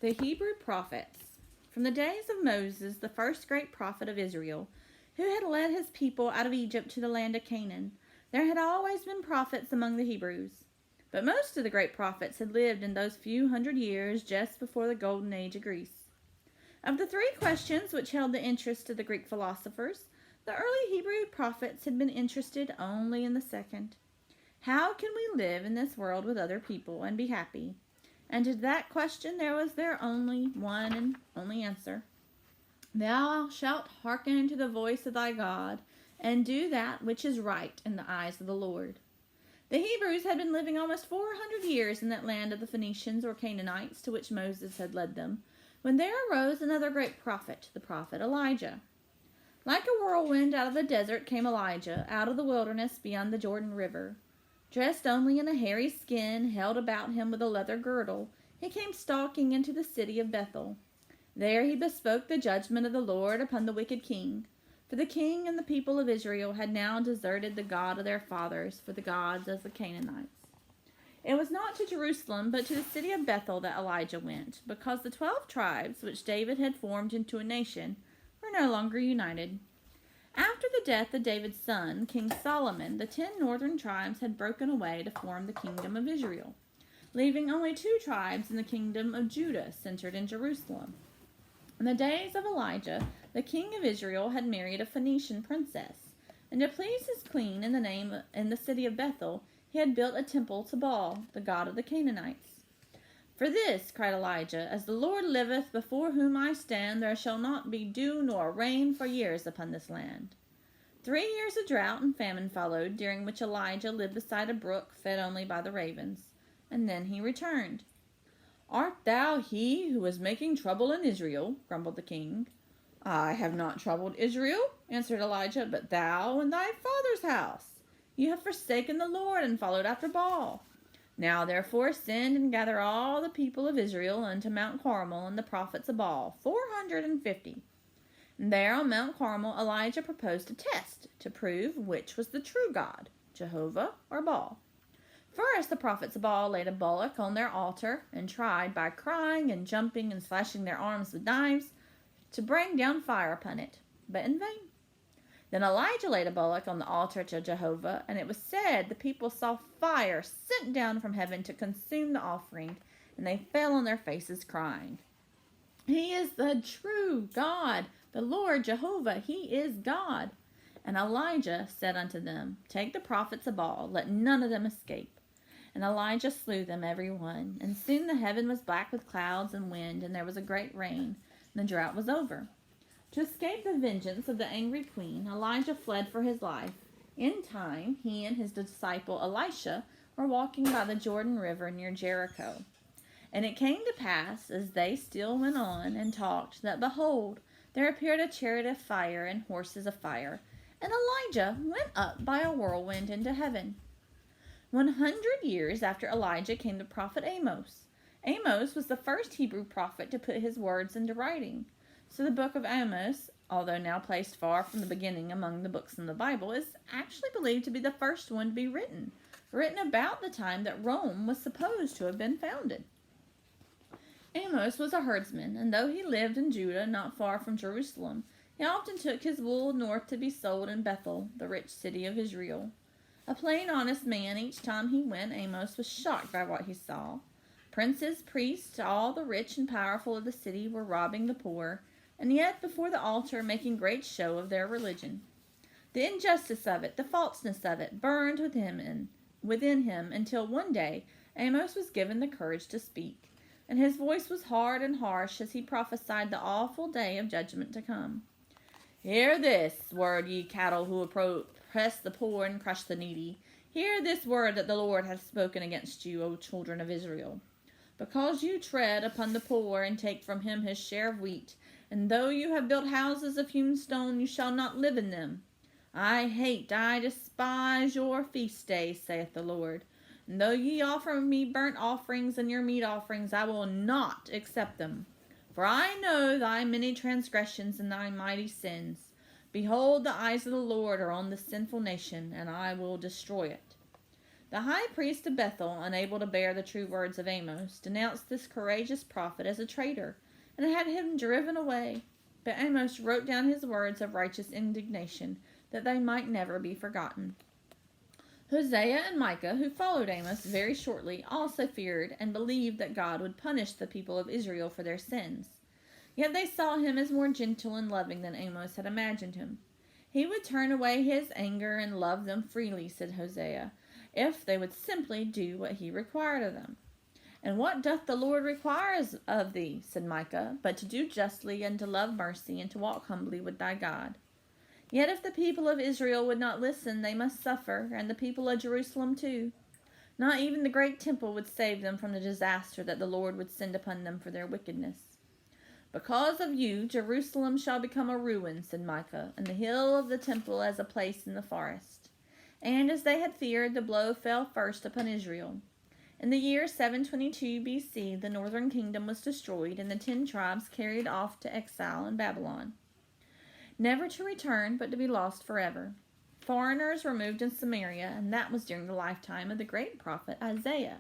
The Hebrew prophets. From the days of Moses, the first great prophet of Israel, who had led his people out of Egypt to the land of Canaan, there had always been prophets among the Hebrews. But most of the great prophets had lived in those few hundred years just before the golden age of Greece. Of the three questions which held the interest of the Greek philosophers, the early Hebrew prophets had been interested only in the second. How can we live in this world with other people and be happy? And to that question there was their only one and only answer. Thou shalt hearken to the voice of thy God, and do that which is right in the eyes of the Lord. The Hebrews had been living almost 400 years in that land of the Phoenicians or Canaanites to which Moses had led them, when there arose another great prophet, the prophet Elijah. Like a whirlwind out of the desert came Elijah, out of the wilderness beyond the Jordan River. Dressed only in a hairy skin, held about him with a leather girdle, he came stalking into the city of Bethel. There he bespoke the judgment of the Lord upon the wicked king. For the king and the people of Israel had now deserted the God of their fathers for the gods of the Canaanites. It was not to Jerusalem, but to the city of Bethel that Elijah went, because the 12 tribes which David had formed into a nation were no longer united. After the death of David's son, King Solomon, the 10 northern tribes had broken away to form the kingdom of Israel, leaving only 2 tribes in the kingdom of Judah centered in Jerusalem. In the days of Elijah, the king of Israel had married a Phoenician princess, and to please his queen in the city of Bethel, he had built a temple to Baal, the god of the Canaanites. For this, cried Elijah, as the Lord liveth, before whom I stand, there shall not be dew nor rain for years upon this land. 3 years of drought and famine followed, during which Elijah lived beside a brook fed only by the ravens, and then he returned. Art thou he who is making trouble in Israel? Grumbled the king. I have not troubled Israel, answered Elijah, but thou and thy father's house. You have forsaken the Lord and followed after Baal. Now therefore send and gather all the people of Israel unto Mount Carmel and the prophets of Baal, 450. And there on Mount Carmel Elijah proposed a test to prove which was the true God, Jehovah or Baal. First the prophets of Baal laid a bullock on their altar and tried, by crying and jumping and slashing their arms with knives, to bring down fire upon it, but in vain. Then Elijah laid a bullock on the altar to Jehovah, and it was said the people saw fire sent down from heaven to consume the offering, and they fell on their faces crying. He is the true God, the Lord Jehovah, he is God. And Elijah said unto them, Take the prophets of Baal, let none of them escape. And Elijah slew them every one, and soon the heaven was black with clouds and wind, and there was a great rain, and the drought was over. To escape the vengeance of the angry queen, Elijah fled for his life. In time, he and his disciple Elisha were walking by the Jordan River near Jericho. And it came to pass, as they still went on and talked, that behold, there appeared a chariot of fire and horses of fire, and Elijah went up by a whirlwind into heaven. 100 years after Elijah came the prophet Amos. Amos was the first Hebrew prophet to put his words into writing. So the book of Amos, although now placed far from the beginning among the books in the Bible, is actually believed to be the first one to be written about the time that Rome was supposed to have been founded. Amos was a herdsman, and though he lived in Judah, not far from Jerusalem, he often took his wool north to be sold in Bethel, the rich city of Israel. A plain, honest man, each time he went, Amos was shocked by what he saw. Princes, priests, all the rich and powerful of the city were robbing the poor, and yet before the altar making great show of their religion. The injustice of it, the falseness of it, burned within him until one day Amos was given the courage to speak, and his voice was hard and harsh as he prophesied the awful day of judgment to come. Hear this word, ye cattle who oppress the poor and crush the needy. Hear this word that the Lord hath spoken against you, O children of Israel. Because you tread upon the poor and take from him his share of wheat, and though you have built houses of hewn stone, you shall not live in them. I despise your feast days, saith the Lord. And though ye offer me burnt offerings and your meat offerings, I will not accept them. For I know thy many transgressions and thy mighty sins. Behold, the eyes of the Lord are on this sinful nation, and I will destroy it. The high priest of Bethel, unable to bear the true words of Amos, denounced this courageous prophet as a traitor and had him driven away. But Amos wrote down his words of righteous indignation, that they might never be forgotten. Hosea and Micah, who followed Amos very shortly, also feared and believed that God would punish the people of Israel for their sins. Yet they saw him as more gentle and loving than Amos had imagined him. He would turn away his anger and love them freely, said Hosea, if they would simply do what he required of them. And what doth the Lord require of thee, said Micah, but to do justly and to love mercy and to walk humbly with thy God? Yet if the people of Israel would not listen, they must suffer, and the people of Jerusalem too. Not even the great temple would save them from the disaster that the Lord would send upon them for their wickedness. Because of you, Jerusalem shall become a ruin, said Micah, and the hill of the temple as a place in the forest. And as they had feared, the blow fell first upon Israel. In the year 722 B.C., the northern kingdom was destroyed, and the 10 tribes carried off to exile in Babylon, never to return, but to be lost forever. Foreigners were moved in Samaria, and that was during the lifetime of the great prophet Isaiah.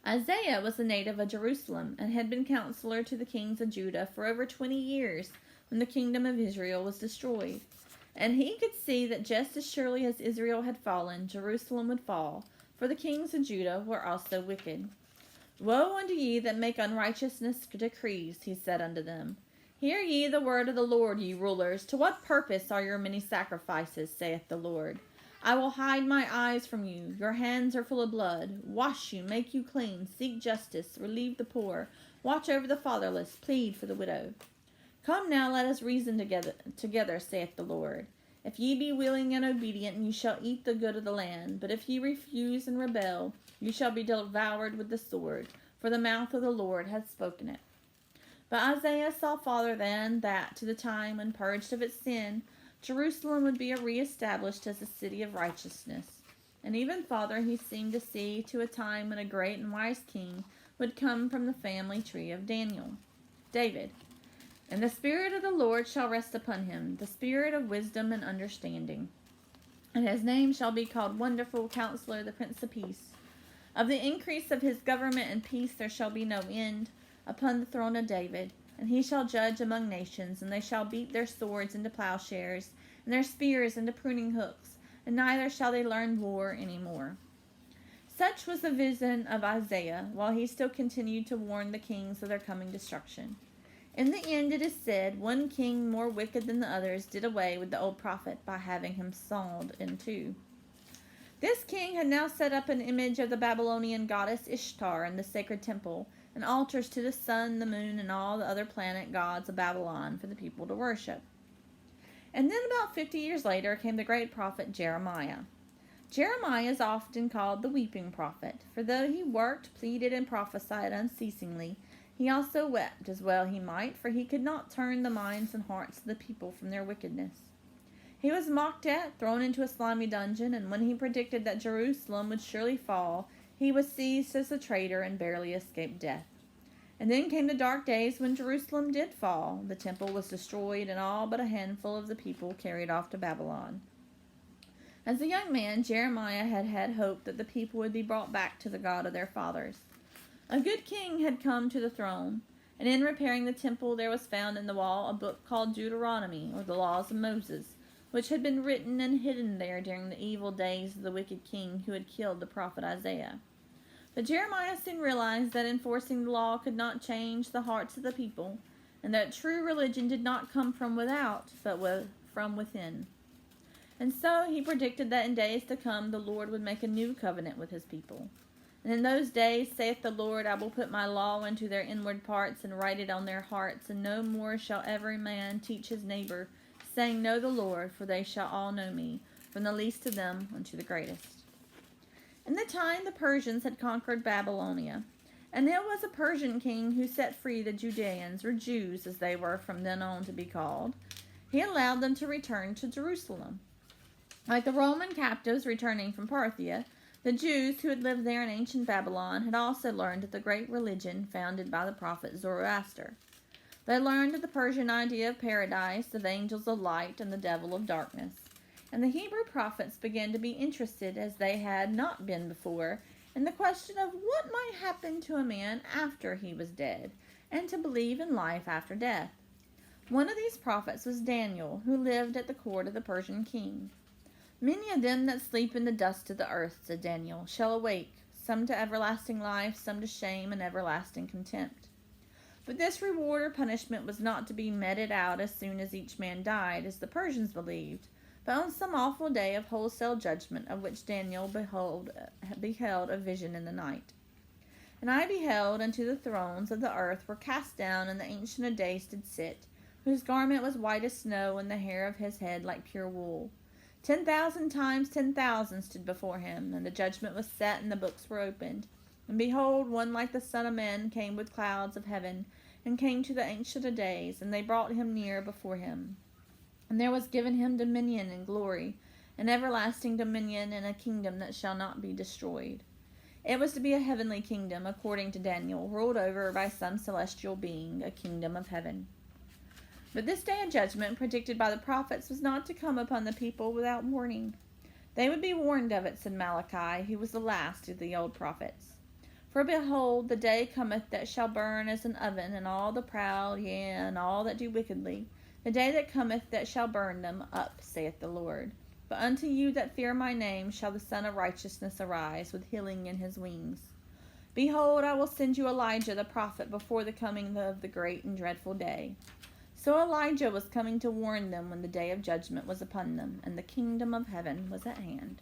Isaiah was a native of Jerusalem, and had been counselor to the kings of Judah for over 20 years when the kingdom of Israel was destroyed. And he could see that just as surely as Israel had fallen, Jerusalem would fall, for the kings of Judah were also wicked. Woe unto ye that make unrighteousness decrees, he said unto them. Hear ye the word of the Lord, ye rulers. To what purpose are your many sacrifices, saith the Lord? I will hide my eyes from you. Your hands are full of blood. Wash you, make you clean, seek justice, relieve the poor, watch over the fatherless, plead for the widow. Come now, let us reason together, saith the Lord. If ye be willing and obedient, you shall eat the good of the land. But if ye refuse and rebel, you shall be devoured with the sword, for the mouth of the Lord hath spoken it. But Isaiah saw farther than that to the time when, purged of its sin, Jerusalem would be reestablished as a city of righteousness. And even farther he seemed to see to a time when a great and wise king would come from the family tree of David. And the Spirit of the Lord shall rest upon him, the Spirit of wisdom and understanding. And his name shall be called Wonderful Counselor, the Prince of Peace. Of the increase of his government and peace there shall be no end, upon the throne of David, and he shall judge among nations, and they shall beat their swords into plowshares, and their spears into pruning hooks, and neither shall they learn war any more. Such was the vision of Isaiah, while he still continued to warn the kings of their coming destruction. In the end, it is said, one king more wicked than the others did away with the old prophet by having him sawed in two. This king had now set up an image of the Babylonian goddess Ishtar in the sacred temple, and altars to the sun, the moon, and all the other planet gods of Babylon for the people to worship. And then about 50 years later came the great prophet Jeremiah. Jeremiah is often called the weeping prophet, for though he worked, pleaded, and prophesied unceasingly, he also wept as well he might, for he could not turn the minds and hearts of the people from their wickedness. He was mocked at, thrown into a slimy dungeon, and when he predicted that Jerusalem would surely fall, he was seized as a traitor and barely escaped death. And then came the dark days when Jerusalem did fall. The temple was destroyed, and all but a handful of the people carried off to Babylon. As a young man, Jeremiah had had hope that the people would be brought back to the God of their fathers. A good king had come to the throne, and in repairing the temple there was found in the wall a book called Deuteronomy, or the Laws of Moses, which had been written and hidden there during the evil days of the wicked king who had killed the prophet Isaiah. But Jeremiah soon realized that enforcing the law could not change the hearts of the people, and that true religion did not come from without, but from within. And so he predicted that in days to come the Lord would make a new covenant with his people. And in those days, saith the Lord, I will put my law into their inward parts, and write it on their hearts, and no more shall every man teach his neighbor, saying, Know the Lord, for they shall all know me, from the least of them unto the greatest. In the time the Persians had conquered Babylonia, and there was a Persian king who set free the Judeans, or Jews as they were from then on to be called. He allowed them to return to Jerusalem. Like the Roman captives returning from Parthia, the Jews who had lived there in ancient Babylon had also learned of the great religion founded by the prophet Zoroaster. They learned of the Persian idea of paradise, of angels of light, and the devil of darkness. And the Hebrew prophets began to be interested, as they had not been before, in the question of what might happen to a man after he was dead, and to believe in life after death. One of these prophets was Daniel, who lived at the court of the Persian king. "Many of them that sleep in the dust of the earth," said Daniel, "shall awake, some to everlasting life, some to shame and everlasting contempt." But this reward or punishment was not to be meted out as soon as each man died, as the Persians believed, but on some awful day of wholesale judgment, of which Daniel beheld a vision in the night. "And I beheld, and to the thrones of the earth were cast down, and the Ancient of Days did sit, whose garment was white as snow, and the hair of his head like pure wool. 10,000 times 10,000 stood before him, and the judgment was set, and the books were opened. And behold, one like the Son of Man came with clouds of heaven, and came to the Ancient of Days, and they brought him near before him. And there was given him dominion and glory, an everlasting dominion, and a kingdom that shall not be destroyed." It was to be a heavenly kingdom, according to Daniel, ruled over by some celestial being, a kingdom of heaven. But this day of judgment, predicted by the prophets, was not to come upon the people without warning. "They would be warned of it," said Malachi, who was the last of the old prophets. "For behold, the day cometh that shall burn as an oven, and all the proud, yea, and all that do wickedly, the day that cometh that shall burn them up, saith the Lord. But unto you that fear my name shall the Son of Righteousness arise, with healing in his wings. Behold, I will send you Elijah the prophet before the coming of the great and dreadful day." So Elijah was coming to warn them when the day of judgment was upon them, and the kingdom of heaven was at hand.